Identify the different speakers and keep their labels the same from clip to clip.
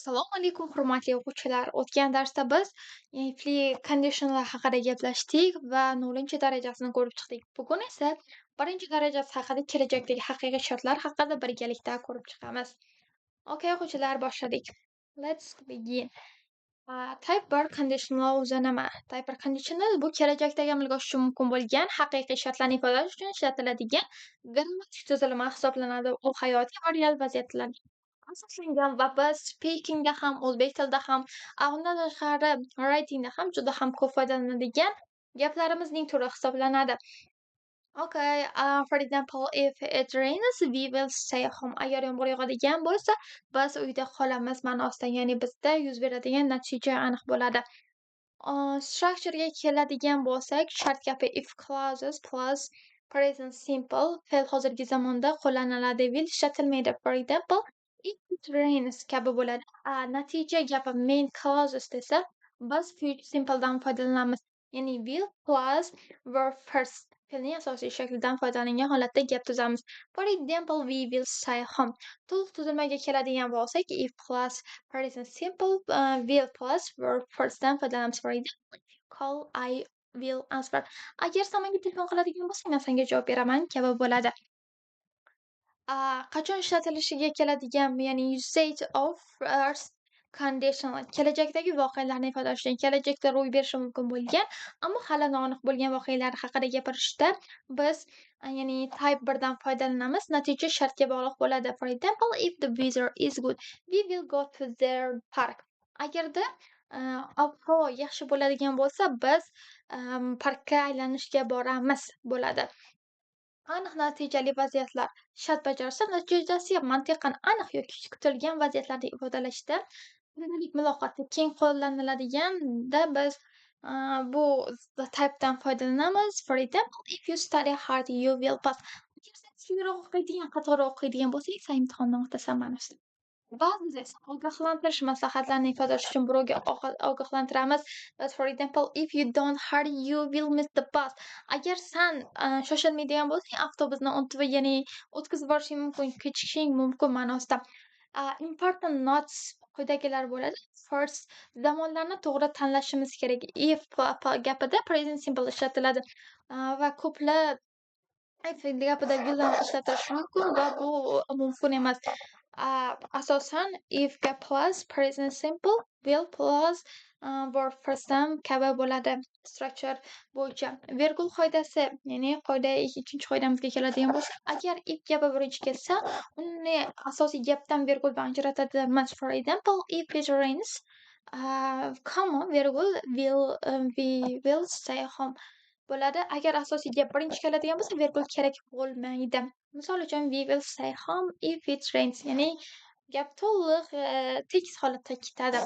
Speaker 1: Assalomu alaykum, hurmatli o'quvchilar. O'tgan darsda biz ifli conditionlar haqida gaplashdik va 0-darajasini ko'rib chiqdik. Bugun esa 1-darajasi haqida, kelajakdagi haqiqiy shartlar haqida birgalikda ko'rib chiqamiz. Okay, o'quvchilar, boshladik. Let's begin. Type 1 conditional o'zi nima? Type 1 conditional bu kelajakdagi amalga oshishi mumkin bo'lgan haqiqiy shartlarni ifodalash uchun ishlatiladigan grammatik tuzilma hisoblanadi. U hayotiy va real vaziyatlarga asoslangan va biz speakingda ham, o'zbek tilida ham, undan tashqari writingda ham juda ham ko'p foydalanadigan gaplarimizning turi hisoblanadi. Okay, for example, if it rains, we will stay home. Agar yomg'ir yog'adigan bo'lsa, biz uyda qolamiz ma'nosida, ya'ni bizda yuz beradigan natija aniq bo'ladi. Structure'ga keladigan bo'lsak, shart gapi if clauses plus present simple fe'l hozirgi zamonda qo'llaniladi, will ishlatilmaydi. For example, if it rains kabi bo'ladi. Natija gapi main clauses desa, biz future simple'dan foydalanamiz. Ya'ni will plus verb first fe'lning asosiy shaklidan foydalangan holatda gap tuzamiz. For example, we will stay home. To'liq tuzilmaga keladigan bo'lsak, if plus present simple, will plus verb first'dan foydalanamiz. For example, call, I will answer. Agar sen menga telefon qiladigan bo'lsang, men senga javob beraman kabi bo'ladi. Qachon ishlatilishiga keladigan, ya'ni usage of first conditional kelajakdagi voqealarni ifodalash uchun kelajakda ro'y berishi mumkin bo'lgan, ammo hali noaniq bo'lgan voqealar haqida gapirishda biz ya'ni type 1 dan foydalanamiz. Natija shartga bog'liq bo'ladi. For example, if the weather is good, we will go to their park. Agarda ob-havo yaxshi bo'ladigan bo'lsa, biz parkka aylanishga boramiz bo'ladi. Aniq natijali vaziyatlar shart bajarsa, natijasi mantiqan aniq yoki kutilgan vaziyatlarni ifodalashda kundalik muloqotda keng qo'llaniladiganda biz bu typedan foydalanamiz. For example, if you study hard, you will pass. Agar sen kuchliroq o'qiydigan, qattiqroq o'qiydigan bo'lsang, sen imtihondan o'tasan ma'nosida. Ba'zida esa ogohlantirish maslahatlarini ifodalash uchun birovga ogohlantiramiz. For example, if you don't hurry, you will miss the bus. Agar sen shoshilmaydigan bo'lsang, avtobusni unutib, ya'ni o'tkazib yuborishing mumkin, kechikishing mumkin ma'nosida. Important notes quyidagilar bo'ladi. First, zamonlarni to'g'ri tanlashimiz kerak. If gapida present simple ishlatiladi va ko'plab gapida will'ni ishlatilishi mumkin va bu mumkin emas. Asosan if gap plus present simple, will plus verb first'dan kabi bo'ladi structure bo'yicha. Vergul qoidasi, ya'ni ikkinchi qoidamizga keladigan bo'lsak, agar if gapi birinchi kelsa, uni asosiy gapdan vergul bilan ajratadigan. For example, if it rains, comma vergul we will stay home bo'ladi. Agar asosiy gap birinchi keladigan bo'lsa, vergul kerak bo'lmaydi. Misol uchun, we will stay home if it rains, ya'ni gap to'liq tekis holatda ketadi.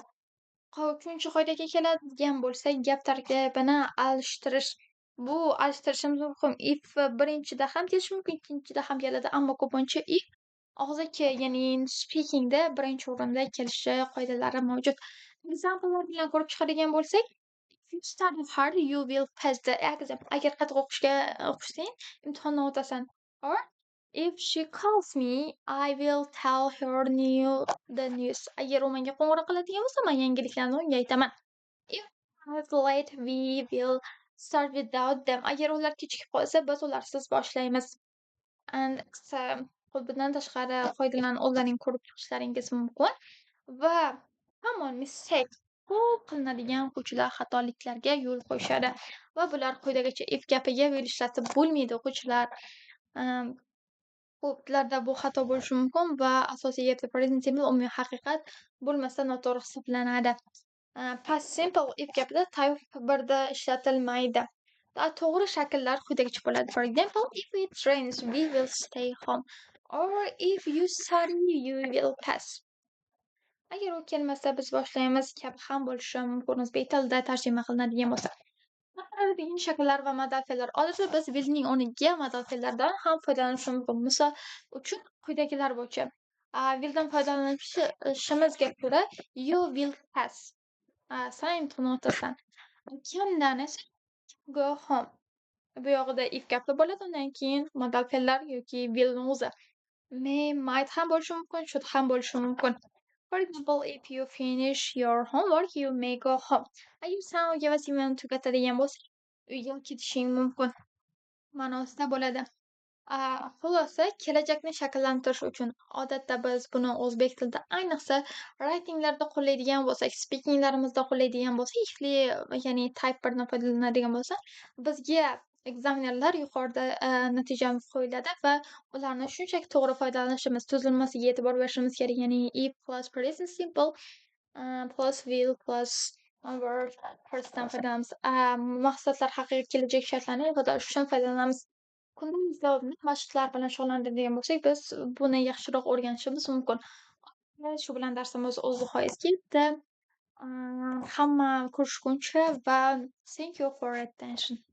Speaker 1: Uchinchi qoidaga keladigan bo'lsak, gap tarkibini alishtirish. Bu alishtirishimiz mumkin. If birinchida ham kelishi mumkin, ikkinchida ham keladi, ammo ko'pincha if og'zaki, ya'ni speakingda birinchi o'rinda kelishi qoidalari mavjud. Example'lar bilan ko'rib chiqadigan bo'lsak, if you study hard, you will pass the exam. Agar qattiq o'qishsang, imtihondan o'tasan. Or if she calls me, I will tell her the news. Agar u menga qo'ng'iroq qiladigan bo'lsa, men yangiliklarni unga aytaman. If it's late, we will start without them. Agar ular kechikib qolsa, biz ularsiz boshlaymiz. And bundan tashqari qoidalarni o'zlaring ko'rib chiqishlaringiz mumkin. Va common mistake, ko'p qilinadigan o'quvchilar xatoliklarga yo'l qo'yishadi va bular quyidagicha if gapiga will ishlatib bo'lmaydi o'quvchilar. Ko'plarda bu xato bo'lishi mumkin va asosiy gapda present simple umumiy haqiqat bo'lmasa noto'g'ri hisoblanadi. Past simple if gapida type 1da ishlatilmaydi. To'g'ri shakllar quyidagicha bo'ladi. For example, if it rains, we will stay home. Or if you study, you will pass. Agar u kelmasa, biz boshlaymiz kabi ham bo'lishi mumkin o'zbek tilida tarjima qilinadigan bo'lsa. Degan shakllar va modal fe'llar. Odatda biz will'ning o'rniga modal fe'llardan ham foydalanishimiz mumkin. Misol uchun quyidagilar bo'yicha. Will'dan foydalanishimizga ko'ra you will pass. Sen imtihonni o'tasan. Kimdan esa go home. Bu yog'ida if gapi bo'ladi, undan keyin modal fe'llar yoki will'ning o'zi. May, might ham bo'lishi mumkin, should ham bo'lishi mumkin. For example, if you finish your homework, you may go home. Agar sen o'qigan vazifani tugatadigan bo'lsang, uyga ketishing mumkin ma'nosida bo'ladi. Xulosa, kelajakni shakllantirish uchun odatda biz buni o'zbek tilida, ayniqsa writinglarda qo'llaydigan bo'lsak, speakinglarimizda qo'llaydigan bo'lsak, ifli ya'ni typerdan foydalanadigan bo'lsak, bizga ekzamenerlar yuqorida natijamiz qo'yiladi va ularni shunchaki to'g'ri foydalanishimiz, tuzilmasiga e'tibor berishimiz kerak. Ya'ni if plus present simple plus will plus one word firstdan foydalanamiz. Maqsadlar haqiqiy kelajak shartlarini ifodalash uchun foydalanamiz. Kundalik davomida mashqlar bilan shug'ullanadigan bo'lsak, biz buni yaxshiroq o'rganishimiz mumkin. Shu bilan darsimiz o'z nihoyasiga yetdi. Hamma ko'rishguncha va thank you for attention.